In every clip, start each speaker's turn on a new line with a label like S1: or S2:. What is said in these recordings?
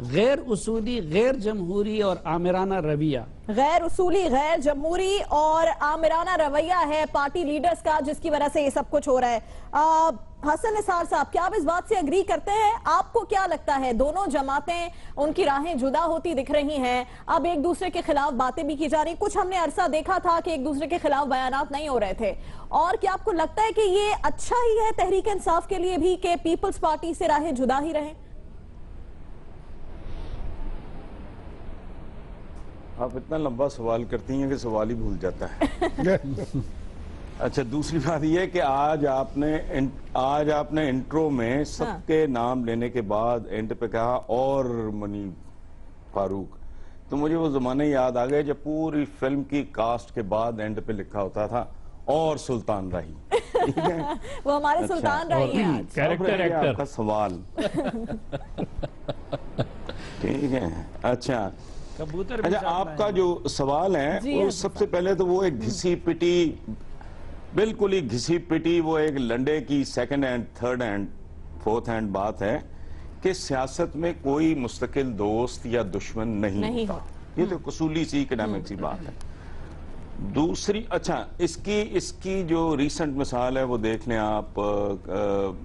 S1: غیر اصولی، غیر جمہوری اور آمرانہ رویہ.
S2: غیر اصولی، غیر جمہوری اور آمرانہ رویہ ہے پارٹی لیڈرز کا، جس کی وجہ سے یہ سب کچھ ہو رہا ہے. حسن نثار صاحب، کیا آپ اس بات سے اگری کرتے ہیں؟ آپ کو کیا لگتا ہے دونوں جماعتیں ان کی راہیں جدا ہوتی دکھ رہی ہیں، اب ایک دوسرے کے خلاف باتیں بھی کی جا رہی، کچھ ہم نے عرصہ دیکھا تھا کہ ایک دوسرے کے خلاف بیانات نہیں ہو رہے تھے، اور کیا آپ کو لگتا ہے کہ یہ اچھا ہی ہے تحریک انصاف کے لیے بھی کہ پیپلز پارٹی سے راہیں جدا ہی رہیں؟
S3: آپ اتنا لمبا سوال کرتی ہیں کہ سوال ہی بھول جاتا ہے. اچھا، دوسری بات یہ ہے کہ آج آپ نے انٹرو میں سب کے نام لینے کے بعد اینڈ پہ کہا اور منی فاروق، تو مجھے وہ زمانے یاد آ گئے جب پوری فلم کی کاسٹ کے بعد اینڈ پہ لکھا ہوتا تھا اور سلطان راہی.
S2: وہ ہمارے سلطان راہی ہیں آج.
S1: Character actor.
S3: آپ کا سوال ٹھیک ہے. اچھا، آپ کا جو سوال ہے وہ سب سے پہلے تو وہ ایک گھسی پٹی، بالکل ہی گھسی پٹی، وہ ایک لنڈے کی second hand, third hand, fourth hand بات ہے کہ سیاست میں کوئی مستقل دوست یا دشمن نہیں ہوتا. یہ تو اصولی سی اکیڈیمک سی بات ہے. دوسری، اچھا، اس کی جو ریسنٹ مثال ہے وہ دیکھ لیں آپ.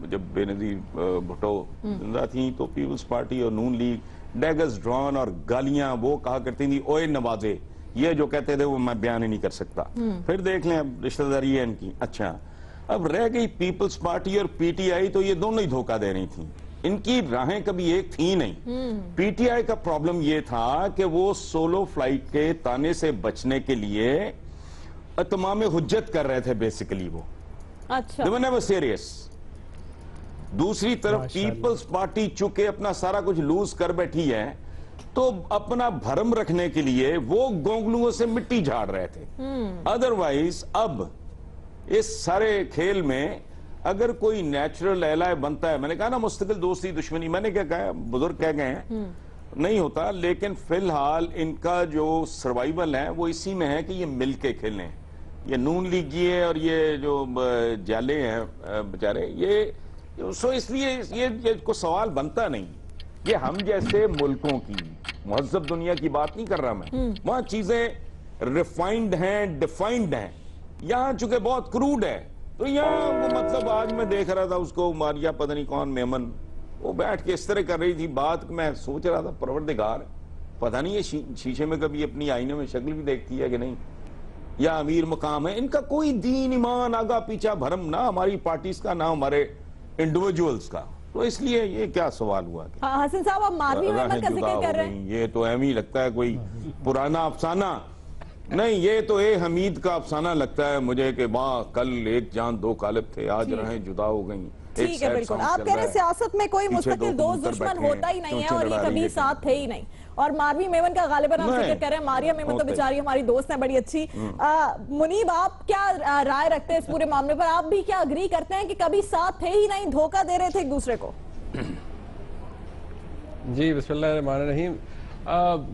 S3: جب بے نظیر بھٹو زندہ تھیں تو پیپلز پارٹی اور نون لیگ ڈیگرز ڈرون اور گالیاں وہ کہا کرتی تھی، اوئے نوازے، یہ جو کہتے تھے وہ میں بیان ہی نہیں کر سکتا. پھر دیکھ لیں اب رشتہ داری ہے ان کی. اچھا، اب رہ گئی پیپلز پارٹی اور پی ٹی آئی، تو یہ دونوں ہی دھوکہ دے رہی تھیں، ان کی راہیں کبھی ایک تھی نہیں. پی ٹی آئی کا پرابلم یہ تھا کہ وہ سولو فلائٹ کے تانے سے بچنے کے لیے اتمام حجت کر رہے تھے بیسیکلی. وہ
S2: اچھا،
S3: they were never serious. دوسری طرف پیپلز پارٹی چونکہ اپنا سارا کچھ لوز کر بیٹھی ہے تو اپنا بھرم رکھنے کے لیے وہ گونگلوؤں سے مٹی جھاڑ رہے تھے. ادروائز اب اس سارے کھیل میں اگر کوئی نیچرل ایلائے بنتا ہے، میں نے کہا نا مستقل دوستی دشمنی، میں نے کیا کہا، بزرگ کہہ گئے ہیں، نہیں ہوتا. لیکن فی الحال ان کا جو سروائیول ہے وہ اسی میں ہے کہ یہ مل کے کھیلیں. یہ نون لیگی ہے اور یہ جو جالے ہیں بچارے، یہ سو اس لیے یہ کو سوال بنتا نہیں. یہ ہم جیسے ملکوں کی مہذب دنیا کی بات نہیں کر رہا میں، وہاں چیزیں ریفائنڈ ہیں، ڈیفائنڈ ہیں. یہاں چونکہ بہت کروڈ ہے تو یہاں وہ مطلب آج میں دیکھ رہا تھا اس کو ماریا پتہ نہیں کون میمن، وہ بیٹھ کے اس طرح کر رہی تھی بات، میں سوچ رہا تھا پروردگار پتہ نہیں یہ شیشے میں کبھی اپنی آئینے میں شکل بھی دیکھتی ہے کہ نہیں، یا امیر مقام ہے. ان کا کوئی دین ایمان آگا پیچھا بھرم نہ ہماری پارٹیز کا نہ ہمارے انڈیویجولز کا. تو اس لیے یہ کیا سوال ہوا کہ
S2: حسن صاحب آپ ماروی میمن کا ذکر کر رہے ہیں؟
S3: یہ تو اہم ہی لگتا ہے کوئی پرانا افسانہ. نہیں، یہ تو اے حمید کا افسانہ لگتا ہے مجھے کہ واہ کل ایک جان دو قالب تھے، آج راہیں جدا ہو گئیں.
S2: ٹھیک ہے، بالکل آپ کہہ رہے ہیں سیاست میں کوئی مستقل دوست دشمن ہوتا ہی نہیں ہے اور یہ کبھی ساتھ تھے ہی نہیں. اور ماروی میمن کا غالباً آپ ذکر کر رہے ہیں، ماریا میمن تو بیچاری ہماری دوست ہیں بڑی اچھی. منیب، آپ کیا رائے رکھتے ہیں اس پورے معاملے پر؟ آپ بھی کیا اگری کرتے ہیں کہ کبھی ساتھ تھے ہی نہیں، دھوکہ دے رہے تھے ایک دوسرے کو؟
S4: جی، بسم اللہ الرحمن الرحیم.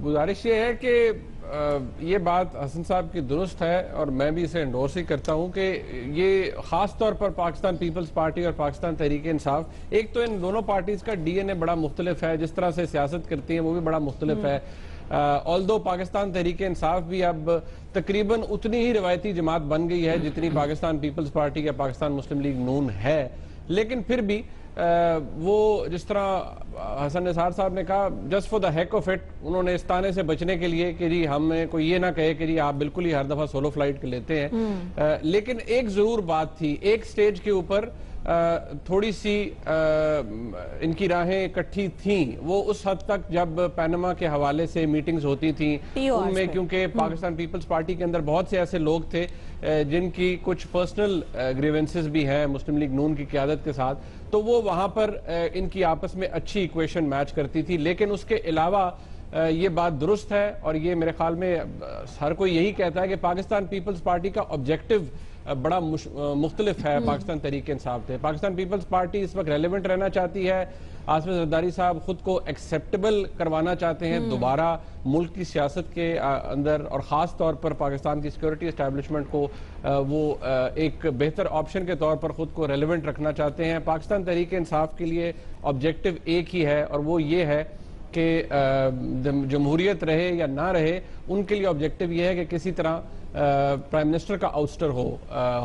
S4: گزارش یہ ہے کہ یہ بات حسن صاحب کی درست ہے اور میں بھی اسے انڈورس ہی کرتا ہوں کہ یہ خاص طور پر پاکستان پیپلز پارٹی اور پاکستان تحریک انصاف، ایک تو ان دونوں پارٹیز کا ڈی این اے بڑا مختلف ہے، جس طرح سے سیاست کرتی ہیں وہ بھی بڑا مختلف ہے. آلدو پاکستان تحریک انصاف بھی اب تقریباً اتنی ہی روایتی جماعت بن گئی ہے جتنی پاکستان پیپلز پارٹی یا پاکستان مسلم لیگ نون ہے، لیکن پھر بھی وہ جس طرح حسن نثار صاحب نے کہا just for the heck of it, انہوں نے اس تانے سے بچنے کے لیے کہ جی ہمیں کوئی یہ نہ کہے کہ جی آپ بالکل ہی ہر دفعہ سولو فلائٹ لیتے ہیں. لیکن ایک ضرور بات تھی، ایک سٹیج کے اوپر تھوڑی سی ان کی راہیں اکٹھی تھیں، وہ اس حد تک جب پینما کے حوالے سے میٹنگز ہوتی تھیں ان میں، کیونکہ پاکستان پیپلز پارٹی کے اندر بہت سے ایسے لوگ تھے جن کی کچھ پرسنل گریونسز بھی ہیں مسلم لیگ نون کی قیادت کے ساتھ، تو وہ وہاں پر ان کی آپس میں اچھی ایکویشن میچ کرتی تھی. لیکن اس کے علاوہ یہ بات درست ہے اور یہ میرے خیال میں ہر کوئی یہی کہتا ہے کہ پاکستان پیپلز پارٹی کا آبجیکٹو بڑا مختلف ہے پاکستان تحریک انصاف سے. پاکستان پیپلز پارٹی اس وقت ریلیونٹ رہنا چاہتی ہے، آصف زرداری صاحب خود کو ایکسیپٹیبل کروانا چاہتے ہیں دوبارہ ملک کی سیاست کے اندر، اور خاص طور پر پاکستان کی سیکورٹی اسٹیبلشمنٹ کو وہ ایک بہتر آپشن کے طور پر خود کو ریلیونٹ رکھنا چاہتے ہیں. پاکستان تحریک انصاف کے لیے آبجیکٹو ایک ہی ہے اور وہ یہ ہے کہ جمہوریت رہے یا نہ رہے، ان کے لیے آبجیکٹو یہ ہے کہ کسی طرح پرائم منسٹر کا آؤسٹر ہو.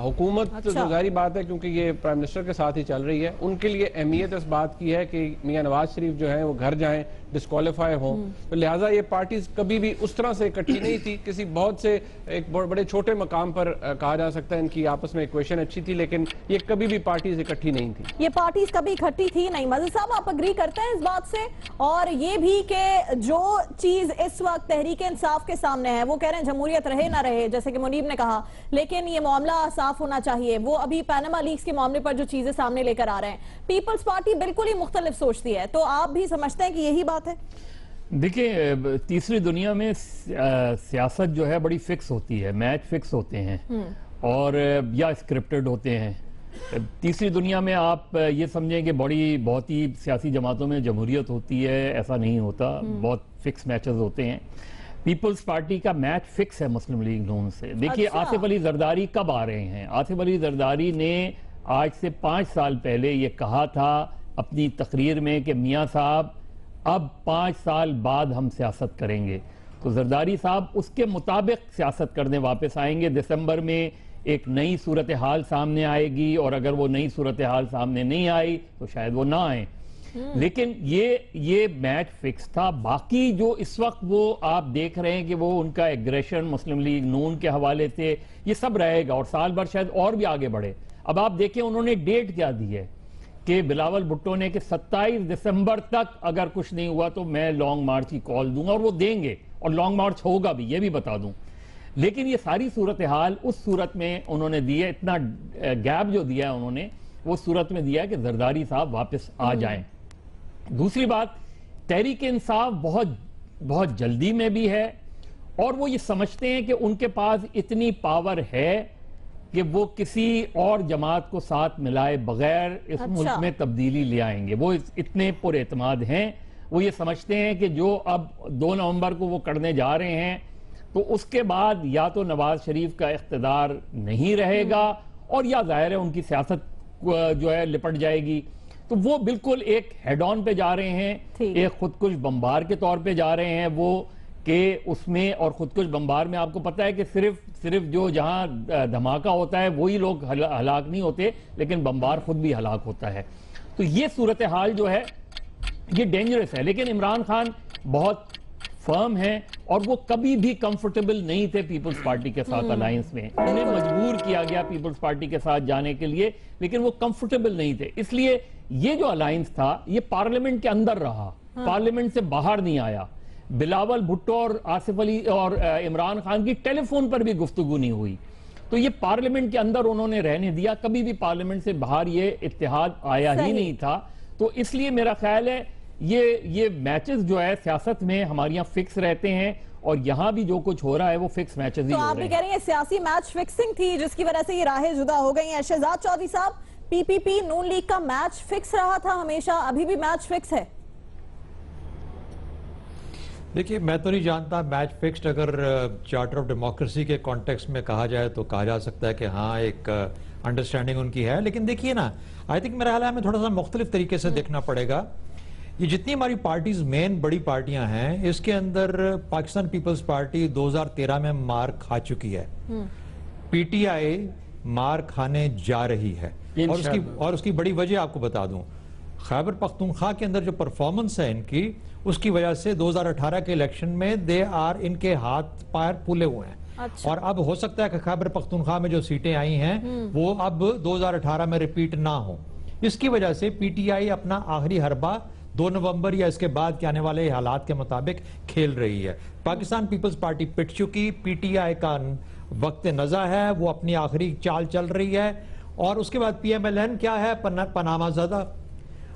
S4: حکومت تو ظاہری بات ہے کیونکہ یہ پرائم منسٹر کے ساتھ ہی چل رہی ہے، ان کے لیے اہمیت اس بات کی ہے کہ میاں نواز شریف جو ہیں وہ گھر جائیں، ڈسکوالیفائی ہوں. تو لہٰذا یہ پارٹیز کبھی بھی اس طرح سے اکٹھی نہیں تھی. کسی بہت سے ایک بڑے چھوٹے مقام پر کہا جا سکتا ہے ان کی آپس میں ایکویشن اچھی تھی، لیکن یہ کبھی بھی پارٹیز اکٹھی نہیں تھی.
S2: یہ پارٹیز کبھی اکٹھی تھی نہیں. مزید صاحب آپ اگری کرتے ہیں اس بات سے؟ اور یہ بھی کہ جو چیز اس وقت تحریک انصاف کے سامنے ہے، وہ کہہ رہے ہیں جمہوریت رہے نہ رہے، جیسے کہ منیب نے کہا، لیکن یہ معاملہ صاف ہونا چاہیے. وہ ابھی پیناما لیکس کے معاملے پر جو چیزیں سامنے لے کر آ رہے ہیں، پیپلز پارٹی بالکل ہی مختلف سوچتی ہے. تو آپ بھی سمجھتے ہیں کہ یہی بات ہے؟
S5: دیکھیں، تیسری دنیا میں سیاست جو ہے بڑی فکس ہوتی ہے، میچ فکس ہوتے ہیں اور یا اسکرپٹڈ ہوتے ہیں. تیسری دنیا میں آپ یہ سمجھیں کہ بہت ہی سیاسی جماعتوں میں جمہوریت ہوتی ہے، ایسا نہیں ہوتا. بہت فکس میچز ہوتے ہیں. پیپلز پارٹی کا میچ فکس ہے مسلم لیگ نون سے. دیکھیے آصف علی زرداری کب آ رہے ہیں؟ آصف علی زرداری نے آج سے 5 سال پہلے یہ کہا تھا اپنی تقریر میں کہ میاں صاحب اب 5 سال بعد ہم سیاست کریں گے. تو زرداری صاحب اس کے مطابق سیاست کرنے واپس آئیں گے. دسمبر میں ایک نئی صورتحال سامنے آئے گی، اور اگر وہ نئی صورتحال سامنے نہیں آئی تو شاید وہ نہ آئیں. لیکن یہ میچ فکس تھا. باقی جو اس وقت وہ آپ دیکھ رہے ہیں کہ وہ ان کا ایگریشن مسلم لیگ نون کے حوالے سے، یہ سب رہے گا اور سال بھر شاید اور بھی آگے بڑھے. اب آپ دیکھیں انہوں نے ڈیٹ کیا دی ہے کہ بلاول بھٹو نے کہ 27 دسمبر تک اگر کچھ نہیں ہوا تو میں لانگ مارچ کی کال دوں گا، اور وہ دیں گے اور لانگ مارچ ہوگا بھی، یہ بھی بتا دوں. لیکن یہ ساری صورتحال اس صورت میں انہوں نے دی ہے، اتنا گیپ جو دیا ہے انہوں نے وہ صورت میں دیا ہے کہ زرداری صاحب واپس آ جائیں. دوسری بات، تحریک انصاف بہت جلدی میں بھی ہے، اور وہ یہ سمجھتے ہیں کہ ان کے پاس اتنی پاور ہے کہ وہ کسی اور جماعت کو ساتھ ملائے بغیر اس ملک میں تبدیلی لے آئیں گے. وہ اتنے پر اعتماد ہیں. وہ یہ سمجھتے ہیں کہ جو اب 2 نومبر کو وہ کرنے جا رہے ہیں تو اس کے بعد یا تو نواز شریف کا اقتدار نہیں رہے گا، اور یا ظاہر ہے ان کی سیاست جو ہے لپٹ جائے گی. تو وہ بالکل ایک ہیڈ آن پہ جا رہے ہیں، ایک خودکش بمبار کے طور پہ جا رہے ہیں وہ، کہ اس میں، اور خودکش بمبار میں آپ کو پتا ہے کہ صرف جو جہاں دھماکہ ہوتا ہے وہی لوگ ہلاک نہیں ہوتے، لیکن بمبار خود بھی ہلاک ہوتا ہے. تو یہ صورتحال جو ہے یہ ڈینجرس ہے. لیکن عمران خان بہت فرم ہیں، اور وہ کبھی بھی کمفرٹیبل نہیں تھے پیپلز پارٹی کے ساتھ الائنس میں. انہیں مجبور کیا گیا پیپلز پارٹی کے ساتھ جانے کے لیے، لیکن وہ کمفرٹیبل نہیں تھے. اس لیے یہ جو الائنس تھا یہ پارلیمنٹ کے اندر رہا، پارلیمنٹ سے باہر نہیں آیا. بلاول بھٹو اور آصف علی اور عمران خان کی ٹیلی فون پر بھی گفتگو نہیں ہوئی. تو یہ پارلیمنٹ کے اندر انہوں نے رہنے دیا. کبھی بھی پارلیمنٹ سے باہر یہ اتحاد آیا ہی نہیں تھا. تو اس لیے میرا خیال ہے یہ میچز جو ہے سیاست میں ہمارے یہاں فکس رہتے ہیں، اور یہاں بھی جو کچھ ہو رہا ہے وہ فکس میچز ہی ہو رہے ہیں.
S2: تو آپ بھی کہہ رہے ہیں سیاسی میچ فکسنگ تھی جس کی وجہ سے یہ راہیں جدا ہو گئی ہیں. شہزاد چودھری صاحب، پی پی پی نون لیگ کا میچ فکس رہا تھا ہمیشہ، ابھی بھی میچ فکس ہے؟
S6: دیکھیے، میں تو نہیں جانتا میچ فکسڈ اگر چارٹر آف ڈیموکریسی کے کانٹیکسٹ میں کہا جائے تو کہا جا سکتا ہے کہ ہاں ایک انڈرسٹینڈنگ ان کی ہے. لیکن دیکھیے نا، آئی تھنک میرا خیال ہے ہمیں تھوڑا سا مختلف طریقے سے دیکھنا پڑے گا. یہ جتنی ہماری پارٹیز مین بڑی پارٹیاں ہیں، اس کے اندر پاکستان پیپلز پارٹی 2013 میں مار کھا چکی ہے. پی ٹی آئی مار کھانے جا رہی ہے، اور اس کی بڑی وجہ آپ کو بتا دوں، خیبر پختونخوا کے اندر جو پرفارمنس ہے ان کی، اس کی وجہ سے 2018 کے الیکشن میں ان کے ہاتھ پیر پھولے ہوئے ہیں. اور اب ہو سکتا ہے کہ خیبر پختونخوا میں جو سیٹیں آئی ہیں وہ اب 2018 میں ریپیٹ نہ ہوں. اس کی وجہ سے پی ٹی آئی اپنا آخری حربہ 2 نومبر یا اس کے بعد کے آنے والے حالات کے مطابق کھیل رہی ہے. پاکستان پیپلز پارٹی پٹ چکی، پی ٹی آئی کا وقت نزا ہے، وہ اپنی آخری چال چل رہی ہے. اور اس کے بعد پی ایم ایل این کیا ہے؟ پاناما زدہ.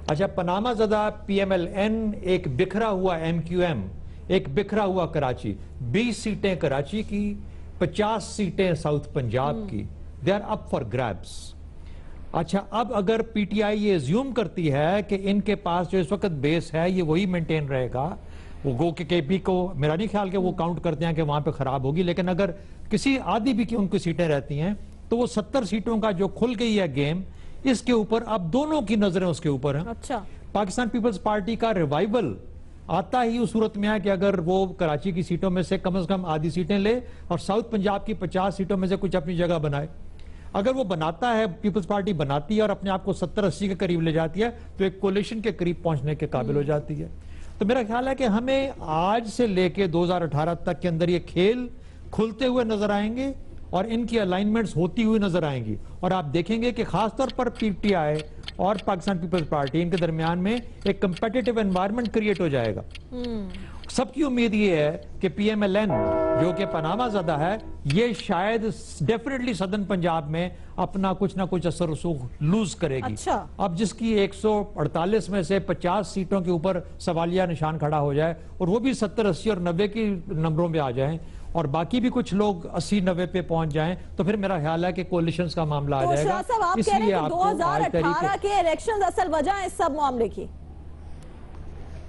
S6: اچھا، پاناما زدہ پی ایم ایل این، ایک بکھرا ہوا ایم کیو ایم، ایک بکھرا ہوا کراچی. 20 سیٹیں کراچی کی، 50 سیٹیں ساؤتھ پنجاب کی. They are up for grabs. اچھا، اب اگر پی ٹی آئی یہ زیوم کرتی ہے کہ ان کے پاس جو اس وقت بیس ہے یہ وہی مینٹین رہے گا، وہ گو کہ کے پی کو میرا نہیں خیال کہ وہ کاؤنٹ کرتے ہیں کہ وہاں پہ خراب ہوگی، لیکن اگر کسی آدھی بھی کی ان کی سیٹیں رہتی ہیں تو وہ 70 سیٹوں کا جو کھل گئی ہے گیم، اس کے اوپر اب دونوں کی نظریں اس کے اوپر ہیں.
S2: اچھا،
S6: پاکستان پیپلز پارٹی کا ریوائیول آتا ہی اس صورت میں ہے کہ اگر وہ کراچی کی سیٹوں میں سے کم از کم آدھی سیٹیں لے اور ساؤتھ پنجاب کی 50 سیٹوں میں سے کچھ اپنی جگہ بنائے. اگر وہ بناتا ہے, پیپلز پارٹی بناتی ہے اور اپنے آپ کو 70-80 کے قریب لے جاتی ہے تو ایک کولیشن کے قریب پہنچنے کے قابل ہو جاتی ہے. تو میرا خیال ہے کہ ہمیں آج سے لے کے 2018 تک کے اندر یہ کھیل کھلتے ہوئے نظر آئیں گے اور ان کی الائنمنٹس ہوتی ہوئی نظر آئیں گی, اور آپ دیکھیں گے کہ خاص طور پر پی ٹی آئی اور پاکستان پیپلز پارٹی ان کے درمیان میں ایک کمپیٹیٹو انوائرمنٹ کریٹ ہو جائے گا. سب کی امید یہ ہے کہ پی ایم ایل این جو کہ پاناما زدہ ہے, یہ شاید ڈیفینیٹلی سدرن پنجاب میں اپنا کچھ نہ کچھ اثر رسوخ لوز کرے گی. اب جس کی 148 میں سے 50 سیٹوں کے اوپر سوالیہ نشان کھڑا ہو جائے اور وہ بھی 70, 80 اور 90 کی نمبروں پہ آ جائیں اور باقی بھی کچھ لوگ 80-90 پہ پہنچ جائیں تو پھر میرا خیال ہے کہ کولیشنز کا معاملہ آ جائے گا.
S2: تو آپ کہہ رہے ہیں کہ 2018 کے الیکشنز اصل وجہ ہے اس سب معاملے کی؟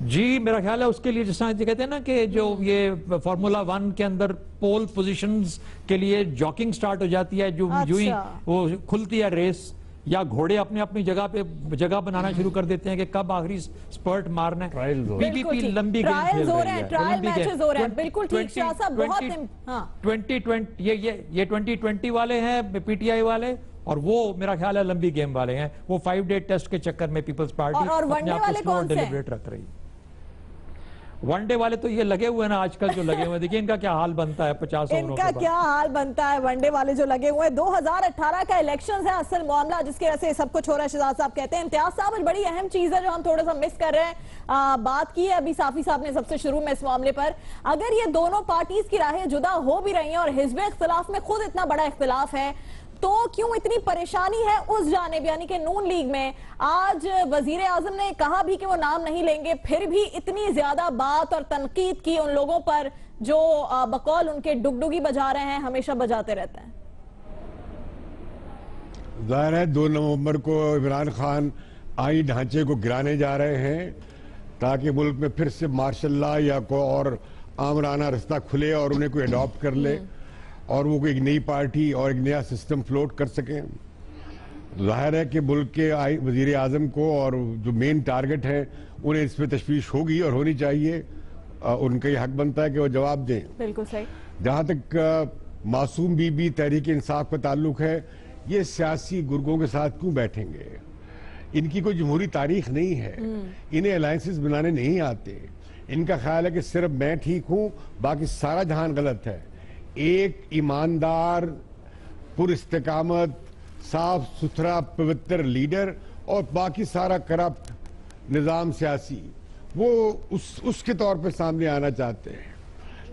S6: جی میرا خیال ہے اس کے لیے جس طرح کہتے ہیں نا کہ جو یہ فارمولا 1 کے اندر پول پوزیشنز کے لیے جاکنگ سٹارٹ ہو جاتی ہے, جو ہی وہ کھلتی ہے ریس, یا گھوڑے اپنے اپنی جگہ پہ جگہ بنانا شروع کر دیتے ہیں کہ کب آخری سپرٹ مارنا ہے. پی ڈی پی لمبی گیم کھیل رہی ہے.
S2: بالکل ٹھیک شاہ صاحب, بہت
S6: 2020 یہ 2020 والے ہیں پی ٹی آئی والے, اور وہ میرا خیال ہے لمبی گیم والے ہیں. وہ 5 ڈے ٹیسٹ کے چکر میں پیپلز پارٹی اپنے آپ کو سلو ڈیلیبریٹ رکھ رہی. ون ڈے والے تو یہ لگے ہوئے ہیں نا آج کل جو لگے ہوئے ہیں, دیکھیں ان کا کیا حال بنتا ہے 50 اووروں کے بعد.
S2: ان کا کیا حال بنتا ہے ون ڈے والے جو لگے ہوئے ہیں. 2018 کا الیکشنز ہے اصل معاملہ جس کی وجہ سے سب کچھ ہو رہا ہے. شہزاد صاحب کہتے ہیں امتیاز صاحب بڑی اہم چیز ہے جو ہم تھوڑا سا مس کر رہے ہیں, بات کی ہے ابھی صافی صاحب نے سب سے شروع میں اس معاملے پر. اگر یہ دونوں پارٹیز کی راہیں جدا ہو بھی رہی ہیں اور حزب اختلاف میں خود اتنا بڑا اختلاف ہے, تو کیوں اتنی پریشانی ہے اس جانب یعنی کہ نون لیگ میں؟ آج وزیر اعظم نے کہا بھی کہ وہ نام نہیں لیں گے, پھر بھی اتنی زیادہ بات اور تنقید کی ان لوگوں پر جو بقول ان کے ڈگڈگی بجا رہے ہیں, ہمیشہ بجاتے رہتے ہیں.
S7: ظاہر ہے 2 نومبر کو عمران خان آئینی ڈھانچے کو گرانے جا رہے ہیں تاکہ ملک میں پھر سے مارشل لا یا کوئی اور آمرانہ رستہ کھلے اور انہیں کوئی اڈاپٹ کر لے اور وہ ایک نئی پارٹی اور ایک نیا سسٹم فلوٹ کر سکیں. ظاہر ہے کہ ملک کے وزیر اعظم کو اور جو مین ٹارگٹ ہے انہیں اس پہ تشویش ہوگی اور ہونی چاہیے, ان کا یہ حق بنتا ہے کہ وہ جواب دیں.
S2: بالکل صحیح.
S7: جہاں تک معصوم بی بی تحریک انصاف کا تعلق ہے, یہ سیاسی گرگوں کے ساتھ کیوں بیٹھیں گے؟ ان کی کوئی جمہوری تاریخ نہیں ہے, انہیں الائنسز بنانے نہیں آتے. ان کا خیال ہے کہ صرف میں ٹھیک ہوں, باقی سارا جہان غلط ہے. ایک ایماندار, پر استقامت, صاف ستھرا پوتر لیڈر اور باقی سارا کرپٹ نظام سیاسی, وہ اس کے طور پہ سامنے آنا چاہتے ہیں.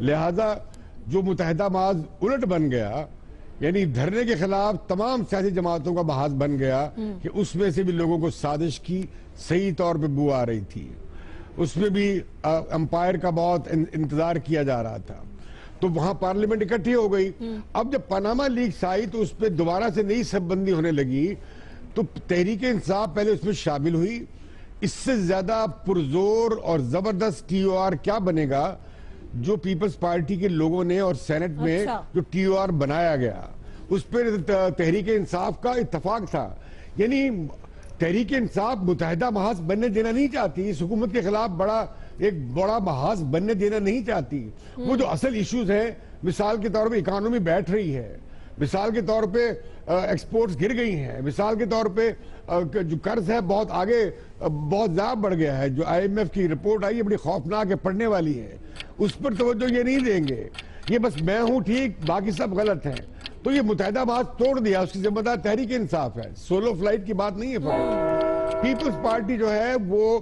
S7: لہذا جو متحدہ محاذ الٹ بن گیا, یعنی دھرنے کے خلاف تمام سیاسی جماعتوں کا محاذ بن گیا کہ اس میں سے بھی لوگوں کو سازش کی صحیح طور پہ بو آ رہی تھی, اس میں بھی امپائر کا بہت انتظار کیا جا رہا تھا, تو وہاں پارلیمنٹ اکٹھی ہو گئی. اب جب پاناما لیکس آئی تو اس پہ دوبارہ سے نئی سب بندی ہونے لگی, تو تحریک انصاف پہلے اس میں شامل ہوئی. اس سے زیادہ پرزور اور زبردست ٹی او آر کیا بنے گا جو پیپلز پارٹی کے لوگوں نے اور سینٹ میں جو ٹی او آر بنایا گیا اس پہ تحریک انصاف کا اتفاق تھا. یعنی تحریک انصاف متحدہ محاذ بننے دینا نہیں چاہتی, اس حکومت کے خلاف ایک بڑا محاذ بننے دینا نہیں چاہتی. وہ جو اصل ایشوز ہیں, مثال کے طور پہ اکانومی بیٹھ رہی ہے, مثال کے طور پہ ایکسپورٹس گر گئی ہیں, مثال کے طور پہ جو قرض ہے بہت آگے بہت زیادہ بڑھ گیا ہے. جو آئی ایم ایف کی رپورٹ آئی ہے بڑی خوفناک ہے, پڑھنے والی ہے, اس پر توجہ یہ نہیں دیں گے. یہ بس میں ہوں ٹھیک, باقی سب غلط ہیں. تو یہ متحدہ محاذ توڑ دیا, اس کی ذمہ دار تحریک انصاف ہے, سولو فلائٹ کی بات نہیں ہے. فقط پیپلز پارٹی جو ہے وہ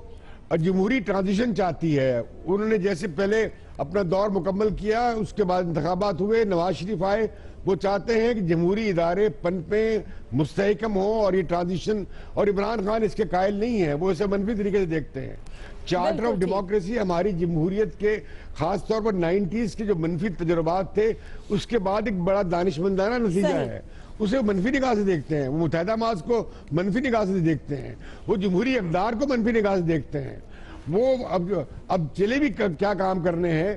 S7: جمہوری ٹرانزیشن چاہتی ہے. انہوں نے جیسے پہلے اپنا دور مکمل کیا, اس کے بعد انتخابات ہوئے, نواز شریف آئے, وہ چاہتے ہیں کہ جمہوری ادارے پنپیں, مستحکم ہوں, اور یہ ٹرانزیشن, اور عمران خان اس کے قائل نہیں ہیں, وہ اسے منفی طریقے سے دیکھتے ہیں. چارٹر آف ڈیموکریسی ہماری جمہوریت کے خاص طور پر 90s کے جو منفی تجربات تھے اس کے بعد ایک بڑا دانشمندانہ نتیجہ ہے, اسے منفی نگاہ سے دیکھتے ہیں. وہ متحدہ محاذ کو منفی نگاہ سے دیکھتے ہیں, وہ جمہوری اقدار کو منفی نگاہ سے دیکھتے ہیں. وہ اب چلے بھی کیا کام کرنے ہیں,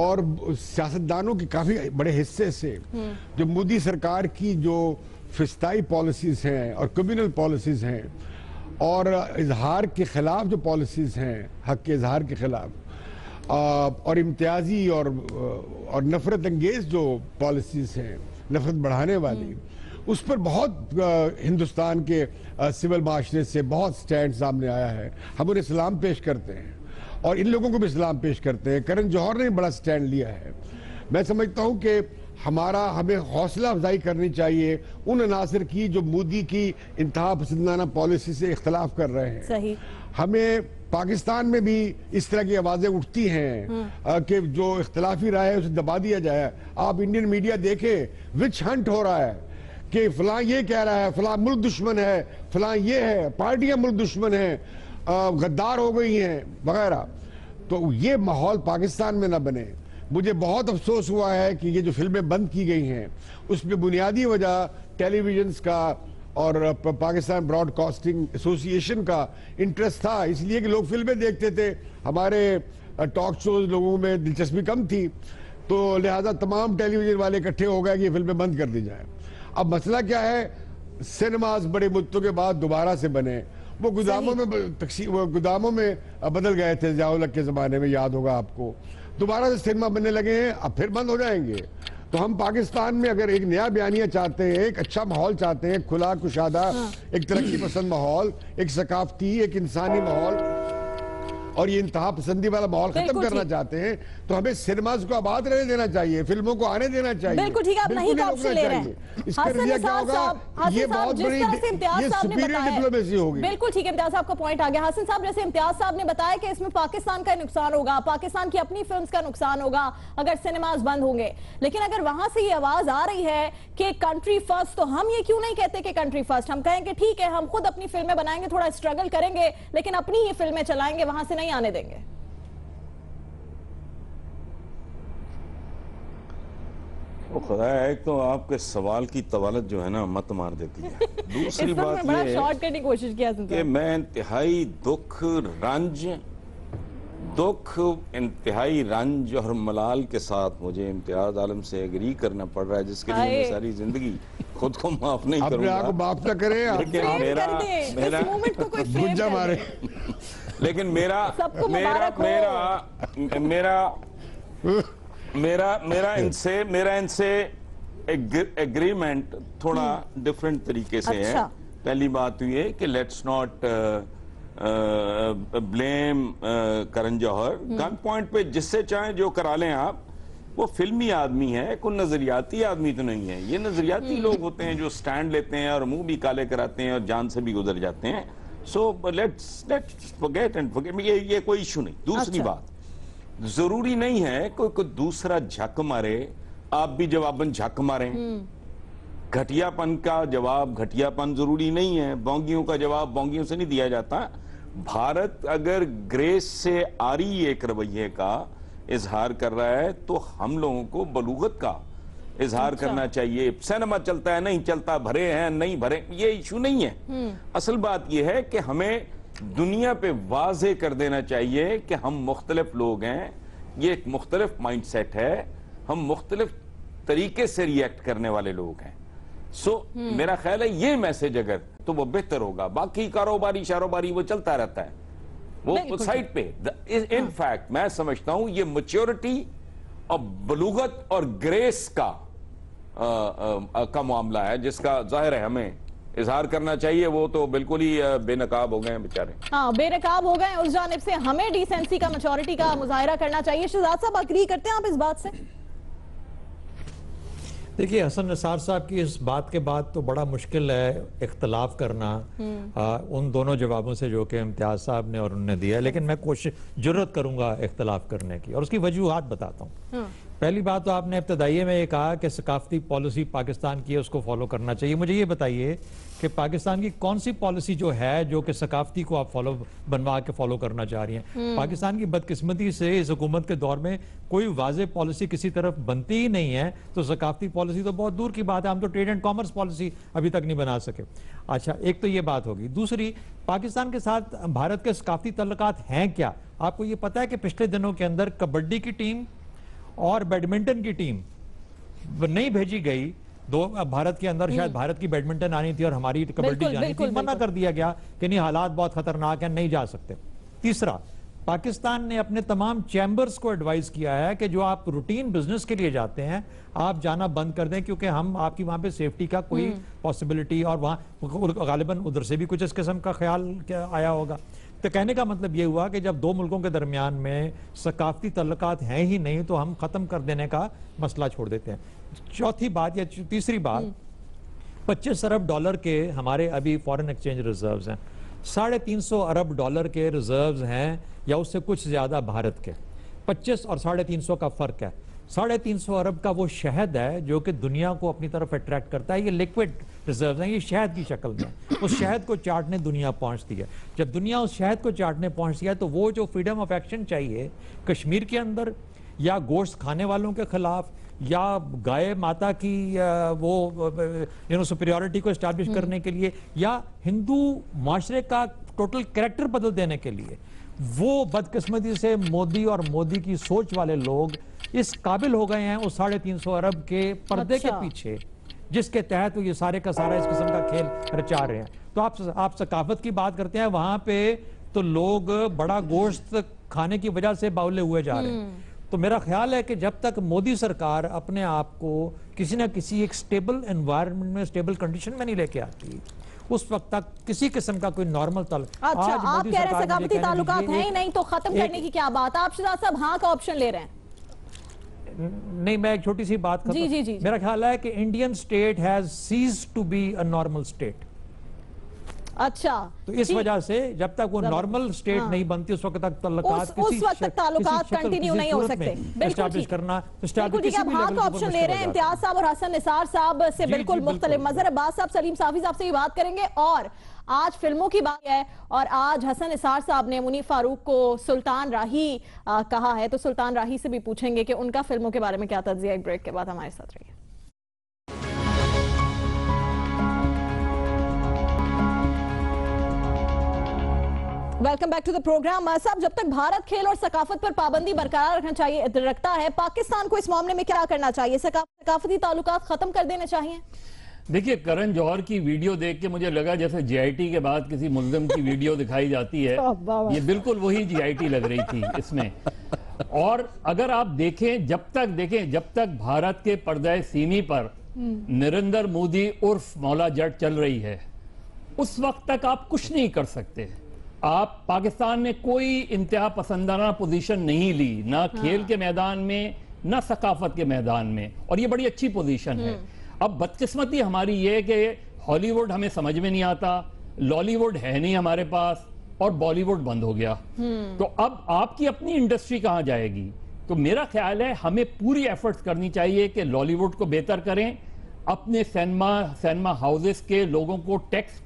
S7: اور سیاستدانوں کی کافی بڑے حصے سے جو مودی سرکار کی جو فسطائی پالیسیز ہیں اور کمیونل پالیسیز ہیں اور اظہار کے خلاف جو پالیسیز ہیں، حق کے اظہار کے خلاف اور امتیازی اور نفرت انگیز جو پالیسیز ہیں، نفرت بڑھانے والی، اس پر بہت ہندوستان کے سول معاشرے سے بہت سٹینڈ سامنے آیا ہے. ہم انہیں سلام پیش کرتے ہیں اور ان لوگوں کو بھی سلام پیش کرتے ہیں. کرن جوہر نے بڑا سٹینڈ لیا ہے. میں سمجھتا ہوں کہ ہمیں حوصلہ افزائی کرنی چاہیے ان عناصر کی جو مودی کی انتہا پسندانہ پالیسی سے اختلاف کر رہے ہیں.
S2: صحیح.
S7: ہمیں پاکستان میں بھی اس طرح کی آوازیں اٹھتی ہیں کہ جو اختلافی رائے ہے اسے دبا دیا جائے. آپ انڈین میڈیا دیکھیں، وچ ہنٹ ہو رہا ہے کہ فلاں یہ کہہ رہا ہے فلاں ملک دشمن ہے، فلاں یہ ہے، پارٹیاں ملک دشمن ہیں، غدار ہو گئی ہیں وغیرہ. تو یہ ماحول پاکستان میں نہ بنے. مجھے بہت افسوس ہوا ہے کہ یہ جو فلمیں بند کی گئی ہیں اس میں بنیادی وجہ ٹیلی ویژنز کا اور پاکستان براڈ کاسٹنگ ایسوسی ایشن کا انٹرسٹ تھا، اس لیے کہ لوگ فلمیں دیکھتے تھے. ہمارے ٹاک شوز لوگوں میں دلچسپی کم تھی، تو لہٰذا تمام ٹیلی ویژن والے اکٹھے ہو گئے کہ یہ فلمیں بند کر دی جائیں. اب مسئلہ کیا ہے؟ سینماز بڑے مدتوں کے بعد دوبارہ سے بنے. وہ گوداموں میں بدل گئے تھے ضیاء الحق کے زمانے میں، یاد ہوگا آپ کو. دوبارہ سے سینما بننے لگے ہیں، اب پھر بند ہو جائیں گے. تو ہم پاکستان میں اگر ایک نیا بیانیہ چاہتے ہیں، ایک اچھا ماحول چاہتے ہیں، کھلا کشادہ، ایک ترقی پسند ماحول، ایک ثقافتی، ایک انسانی ماحول اور یہ انتہا پسندی والا ماحول ختم کرنا چاہتے ہیں، تو ہمیں سینماز کو آباد رہنے دینا چاہیے، فلموں کو آنے دینا چاہیے.
S2: بالکل ٹھیک ہے، آپ نہیں کا آپشن لے رہے ہیں.
S7: اس کا نتیجہ کیا ہوگا؟ یہ بہت بڑی یہ سپیریئر ڈپلومیسی ہوگی.
S2: بالکل ٹھیک ہے، امتیاز صاحب کا پوائنٹ آ گیا. حسن صاحب، جیسے امتیاز صاحب نے بتایا کہ اس میں پاکستان کا نقصان ہوگا، پاکستان کی اپنی فلمز کا نقصان ہوگا اگر سینماز بند ہوں گے. لیکن اگر وہاں سے یہ آواز آ رہی ہے کہ کنٹری فرسٹ، تو ہم یہ کیوں نہیں کہتے کہ کنٹری فرسٹ؟ ہم کہیں کہ ٹھیک ہے، ہم خود اپنی فلمیں بنائیں گے، تھوڑا اسٹرگل کریں گے، لیکن اپنی یہ فلمیں چلائیں گے، وہاں سے نہیں آنے دیں گے.
S3: خدا ہے، ایک تو آپ کے سوال کی طوالت جو ہے نا مت مار دیتی ہے. دوسری بات یہ ہے
S2: شارٹ کرنے کی کوشش کیا
S3: کہ میں انتہائی انتہائی رنج اور ملال کے ساتھ مجھے امتیاز عالم سے ایگری کرنا پڑ رہا ہے، جس کے لیے میں ساری زندگی خود کو معاف نہیں کروں گا.
S7: آپ کو معاف نہ کریں،
S3: لیکن میرا ان سے ایگریمنٹ تھوڑا ڈیفرنٹ طریقے سے ہے. پہلی بات یہ کہ let's not blame Karan Johar. Gun point پہ جس سے چاہیں جو کرا لیں آپ. وہ فلمی آدمی ہے، کوئی نظریاتی آدمی تو نہیں ہے. یہ نظریاتی لوگ ہوتے ہیں جو سٹینڈ لیتے ہیں اور منہ بھی کالے کراتے ہیں اور جان سے بھی گزر جاتے ہیں. So let's forget and forget. یہ کوئی ایشو نہیں. دوسری بات، ضروری نہیں ہے کوئی دوسرا جھک مارے آپ بھی جواباً جھک ماریں. گھٹیا پن کا جواب گھٹیا پن ضروری نہیں ہے. بونگیوں کا جواب بونگیوں سے نہیں دیا جاتا. بھارت اگر گریس سے آری ایک رویے کا اظہار کر رہا ہے تو ہم لوگوں کو بلوغت کا اظہار کرنا چاہیے. سینما چلتا ہے نہیں چلتا، بھرے ہیں نہیں بھرے، یہ ایشو نہیں ہے. اصل بات یہ ہے کہ ہمیں دنیا پہ واضح کر دینا چاہیے کہ ہم مختلف لوگ ہیں. یہ ایک مختلف مائنڈ سیٹ ہے، ہم مختلف طریقے سے ریئیکٹ کرنے والے لوگ ہیں. سو میرا خیال ہے یہ میسج اگر تو وہ بہتر ہوگا. باقی کاروباری شاروباری وہ چلتا رہتا ہے وہ سائٹ پہ. ان فیکٹ میں سمجھتا ہوں یہ میچورٹی اور بلوغت اور گریس کا معاملہ ہے جس کا ظاہر ہے ہمیں اظہار کرنا چاہیے. وہ تو بالکل ہی بے نقاب ہو گئے ہیں بیچارے.
S2: ہاں بے نقاب ہو گئے ہیں. اس جانب سے ہمیں ڈیسنسی کا، میچورٹی کا مظاہرہ کرنا چاہیے. شہزاد صاحب اگری کرتے ہیں آپ اس بات سے؟
S6: دیکھیے حسن نثار صاحب کی اس بات کے بعد تو بڑا مشکل ہے اختلاف کرنا ان دونوں جوابوں سے جو کہ امتیاز صاحب نے اور انہوں نے دیا ہے. لیکن میں جرت کروں گا اختلاف کرنے کی اور اس کی وجوہات بتاتا ہوں. پہلی بات تو آپ نے ابتدائیے میں یہ کہا کہ ثقافتی پالیسی پاکستان کی ہے اس کو فالو کرنا چاہیے. مجھے یہ بتائیے کہ پاکستان کی کون سی پالیسی جو ہے جو کہ ثقافتی کو آپ بنوا کے فالو کرنا چاہ رہی ہیں؟ پاکستان کی بدقسمتی سے اس حکومت کے دور میں کوئی واضح پالیسی کسی طرف بنتی ہی نہیں ہے، تو ثقافتی پالیسی تو بہت دور کی بات ہے. ہم تو ٹریڈ اینڈ کامرس پالیسی ابھی تک نہیں بنا سکے. اچھا، ایک تو یہ بات ہوگی. دوسری، پاکستان کے ساتھ بھارت کے ثقافتی تعلقات ہیں کیا؟ آپ کو یہ پتا ہے کہ پچھلے دنوں کے اندر کبڈی کی ٹیم اور بیڈمنٹن کی ٹیم نہیں بھیجی گئی بھارت کے اندر. شاید بھارت کی بیڈمنٹن آنی تھی اور ہماری کبڈی جانی تھی, منع کر دیا گیا کہ نہیں حالات بہت خطرناک ہیں, نہیں جا سکتے. تیسرا, پاکستان نے اپنے تمام چیمبرز کو ایڈوائز کیا ہے کہ جو آپ روٹین بزنس کے لیے جاتے ہیں آپ جانا بند کر دیں, کیونکہ ہم آپ کی وہاں پہ سیفٹی کا کوئی پاسبلٹی, اور وہاں غالباً ادھر سے بھی کچھ اس قسم کا خیال آیا ہوگا. تو کہنے کا مطلب یہ ہوا کہ جب دو ملکوں کے درمیان میں ثقافتی تعلقات ہیں ہی نہیں تو ہم ختم کر دینے کا مسئلہ چھوڑ دیتے ہیں. چوتھی بات یا تیسری بات, 25 ارب ڈالر کے ہمارے ابھی فورن ایکسچینج ریزروز ہیں, 350 ارب ڈالر کے ریزروز ہیں یا اس سے کچھ زیادہ بھارت کے. 25 اور 350 کا فرق ہے. 350 ارب کا وہ شہد ہے جو کہ دنیا کو اپنی طرف اٹریکٹ کرتا ہے. یہ لیکوڈ ریزروز ہیں, یہ شہد کی شکل میں. اس شہد کو چاٹنے دنیا پہنچتی ہے. جب دنیا اس شہد کو چاٹنے پہنچتی ہے تو وہ جو فریڈم آف ایکشن چاہیے کشمیر کے اندر, یا گوشت کھانے والوں کے خلاف, یا گائے ماتا کی وہ سپیریورٹی کو اسٹیبلش کرنے کے لیے, یا ہندو معاشرے کا ٹوٹل کریکٹر بدل دینے کے لیے, وہ بدقسمتی سے مودی اور مودی کی سوچ والے لوگ اس قابل ہو گئے ہیں اس 350 ارب کے پردے کے پیچھے, جس کے تحت وہ یہ سارے کا سارا اس قسم کا کھیل رچا رہے ہیں. تو آپ ثقافت کی بات کرتے ہیں, وہاں پہ تو لوگ بڑا گوشت کھانے کی وجہ سے باولے ہوئے جا رہے ہیں. تو میرا خیال ہے کہ جب تک مودی سرکار اپنے آپ کو کسی نہ کسی ایک سٹیبل انوائرمنٹ میں, سٹیبل کنڈیشن میں نہیں لے کے آتی, اس وقت تک کسی قسم کا کوئی نارمل
S2: اچھا, آپ کہہ رہے ہیں ثقافتی تعلقات ہیں ہی نہیں تو ختم کرنے کی کیا بات ہے؟ آپ شہزاد صاحب ہاں کا آپشن لے رہے ہیں.
S6: نہیں, میں ایک چھوٹی سی بات کرتا ہوں. میرا خیال ہے کہ Indian state has ceased to be a normal state.
S2: اچھا,
S6: تو اس وجہ سے جب تک وہ نارمل سٹیٹ نہیں بنتی اس وقت تک تعلقات
S2: کنٹینیو نہیں ہو سکتے.
S6: اسٹیبلش کرنا.
S2: بالکل ٹھیک ہے, آپ ہاں کا آپشن لے رہے ہیں. امتیاز صاحب اور حسن نثار صاحب سے بالکل مختلف مظہر. عباس صاحب, سلیم صافی صاحب سے بھی بات کریں گے. اور آج فلموں کی بات ہے اور آج حسن نثار صاحب نے منیف فاروق کو سلطان راہی کہا ہے, تو سلطان راہی سے بھی پوچھیں گے کہ ان کا فلموں کے بارے میں کیا تجزیہ. ایک بریک کے بعد ہمارے ساتھ رہیے. Welcome back to the program. صاحب, جب تک بھارت کھیل اور ثقافت پر پابندی برقرار رکھتا ہے, پاکستان کو اس معاملے میں کیا کرنا چاہیے؟ ثقافتی تعلقات ختم کر دینے چاہیے؟
S5: دیکھیے, کرن جوہر کی ویڈیو دیکھ کے مجھے لگا جیسے جی آئی ٹی کے بعد کسی ملزم کی ویڈیو دکھائی جاتی ہے. یہ بالکل وہی جی آئی ٹی لگ رہی تھی اس میں. اور اگر آپ دیکھیں, جب تک بھارت کے پردہ سیمی پر نریندر مودی عرف مولا جٹ چل رہی ہے, اس وقت تک آپ کچھ نہیں کر سکتے. آپ پاکستان نے کوئی انتہا پسندانہ پوزیشن نہیں لی, نہ کھیل کے میدان میں نہ ثقافت کے میدان میں, اور یہ بڑی اچھی پوزیشن ہے. اب بدقسمتی ہماری یہ ہے کہ ہالی ووڈ ہمیں سمجھ میں نہیں آتا, لالی ووڈ ہے نہیں ہمارے پاس, اور بالی ووڈ بند ہو گیا. تو اب آپ کی اپنی انڈسٹری کہاں جائے گی؟ تو میرا خیال ہے ہمیں پوری ایفرٹس کرنی چاہیے کہ لالی ووڈ کو بہتر کریں, اپنے سینما ہاؤسز کے لوگوں کو ٹیکس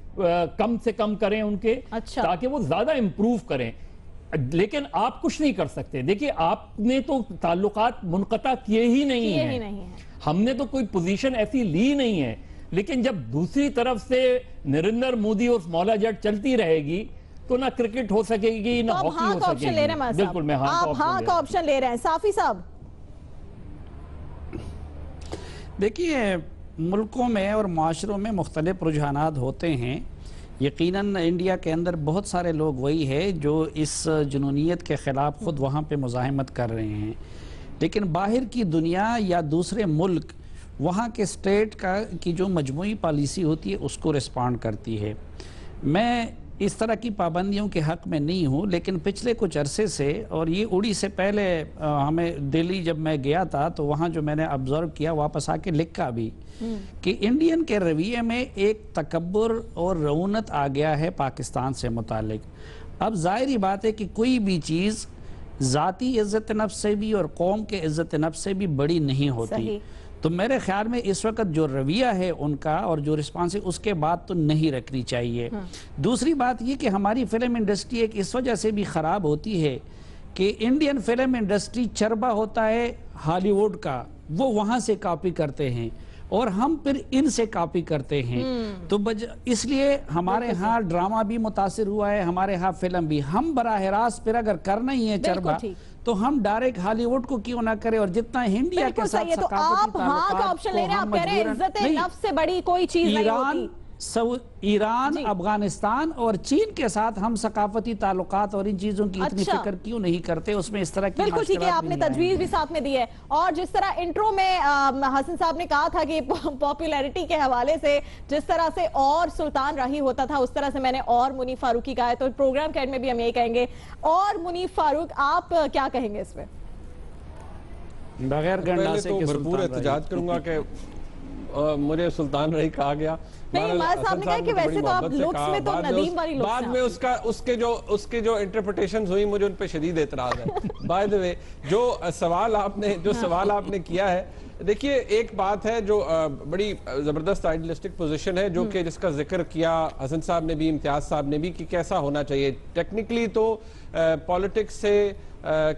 S5: کم سے کم کریں ان کے, تاکہ وہ زیادہ امپروو کریں. لیکن آپ کچھ نہیں کر سکتے. دیکھیے, آپ نے تو تعلقات منقطع کیے ہی نہیں ہیں, ہم نے تو کوئی پوزیشن ایسی لی نہیں ہے. لیکن جب دوسری طرف سے نریندر مودی اور مولا جٹ چلتی رہے گی تو نہ کرکٹ ہو سکے گی نہ ہاکی ہو سکے گی. بالکل, میں
S2: ہاں کا آپشن لے رہے ہیں. صافی صاحب,
S1: دیکھیے, ملکوں میں اور معاشروں میں مختلف رجحانات ہوتے ہیں. یقیناً انڈیا کے اندر بہت سارے لوگ وہی ہے جو اس جنونیت کے خلاف خود وہاں پہ مزاحمت کر رہے ہیں, لیکن باہر کی دنیا یا دوسرے ملک وہاں کے اسٹیٹ کی جو مجموعی پالیسی ہوتی ہے اس کو رسپانڈ کرتی ہے. میں اس طرح کی پابندیوں کے حق میں نہیں ہوں, لیکن پچھلے کچھ عرصے سے, اور یہ اڑی سے پہلے ہمیں دلی جب میں گیا تھا تو وہاں جو میں نے آبزرو کیا, واپس آ کے لکھا بھی, کہ انڈین کے رویے میں ایک تکبر اور رعونت آ گیا ہے پاکستان سے متعلق. اب ظاہری بات ہے کہ کوئی بھی چیز ذاتی عزت نفس سے بھی اور قوم کے عزت نفس سے بھی بڑی نہیں ہوتی. تو میرے خیال میں اس وقت جو رویہ ہے ان کا اور جو رسپانس ہے اس کے بعد تو نہیں رکھنی چاہیے. دوسری بات یہ کہ ہماری فلم انڈسٹری ایک اس وجہ سے بھی خراب ہوتی ہے کہ انڈین فلم انڈسٹری چربا ہوتا ہے ہالی ووڈ کا, وہ وہاں سے کاپی کرتے ہیں اور ہم پھر ان سے کاپی کرتے ہیں. تو اس لیے ہمارے ہاں ڈرامہ بھی متاثر ہوا ہے, ہمارے ہاں فلم بھی. ہم براہ راست پھر اگر کرنا ہی ہے چربا تو ہم ڈائریکٹ ہالی ووڈ کو کیوں نہ کریں, اور جتنا انڈیا کے ساتھ
S2: تو آپ ہاں کا آپشن لے رہے ہیں, آپ کہہ رہے ہیں عزت نفس سے بڑی کوئی چیز نہیں ہوتی.
S1: ایران, افغانستان اور چین کے ساتھ ہم ثقافتی تعلقات اور ان چیزوں کی اتنی فکر کیوں نہیں کرتے, اس میں اس طرح کی
S2: بالکل ٹھیک ہے, آپ نے تجویز بھی ساتھ میں دی ہے. اور جس طرح انٹرو میں حسن صاحب نے کہا تھا کہ پاپولیرٹی کے حوالے سے جس طرح سے اور سلطان راہی ہوتا تھا اس طرح سے میں نے اور منیف فاروقی کہا ہے, تو پروگرام کے اینڈ میں بھی ہم یہی کہیں گے. اور منیف فاروق آپ کیا کہیں گے اس میں؟
S1: بغیر گنڈا سے
S4: بھرپور احتجاج کروں گا کہ مجھے سلطان راہی کہا گیا.
S2: نہیں, ماہر صاحب نے کہا کہ ویسے تو آپ لکس میں تو ندیم والی لکس ہیں.
S4: بعد میں اس کے جو انٹرپریٹیشنز ہوئی مجھے ان پہ شدید اعتراض ہے. بائی دی وے جو سوال آپ نے کیا ہے, دیکھیے ایک بات ہے جو بڑی زبردست آئیڈیلسٹک پوزیشن ہے جو کہ جس کا ذکر کیا حسن صاحب نے بھی, امتیاز صاحب نے بھی, کہ کیسا ہونا چاہیے. ٹیکنیکلی تو پولیٹکس سے,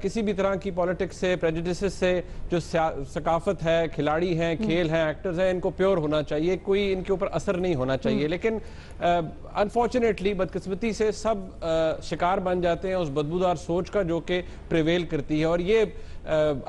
S4: کسی بھی طرح کی پولیٹکس سے, پریجوڈسز سے جو ثقافت ہے, کھلاڑی ہیں, کھیل ہیں, ایکٹرز ہیں, ان کو پیور ہونا چاہیے, کوئی ان کے اوپر اثر نہیں ہونا چاہیے. لیکن انفارچونیٹلی بدقسمتی سے سب شکار بن جاتے ہیں اس بدبودار سوچ کا جو کہ پریویل کرتی ہے. اور یہ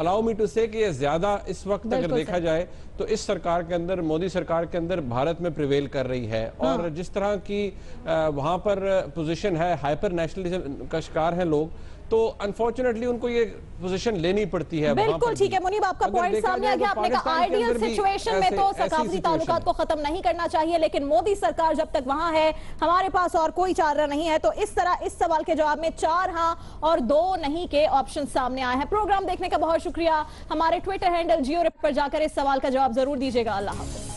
S4: allow me to say کہ یہ زیادہ اس وقت اگر دیکھا جائے تو اس سرکار کے اندر, مودی سرکار کے اندر بھارت میں پریویل کر رہی ہے. اور جس طرح کی وہاں پر پوزیشن ہے, ہائپر نیشنلزم کا شکار ہیں لوگ, تو انفارچونیٹلی ان کو یہ پوزیشن لینی پڑتی ہے.
S2: بالکل ٹھیک ہے منیب, آپ کا پوائنٹ سامنے آ گیا. آپ نے کہا آئیڈیل سچویشن میں تو ثقافتی تعلقات کو ختم نہیں کرنا چاہیے, لیکن مودی سرکار جب تک وہاں ہے ہمارے پاس اور کوئی چارہ نہیں ہے. تو اس طرح اس سوال کے جواب میں 4 ہاں اور 2 نہیں کے آپشن سامنے آئے ہیں. پروگرام دیکھنے کا بہت شکریہ. ہمارے ٹویٹر ہینڈل جیو رپ پر جا کر اس سوال کا جواب ضرور دیجیے گا. اللہ حافظ.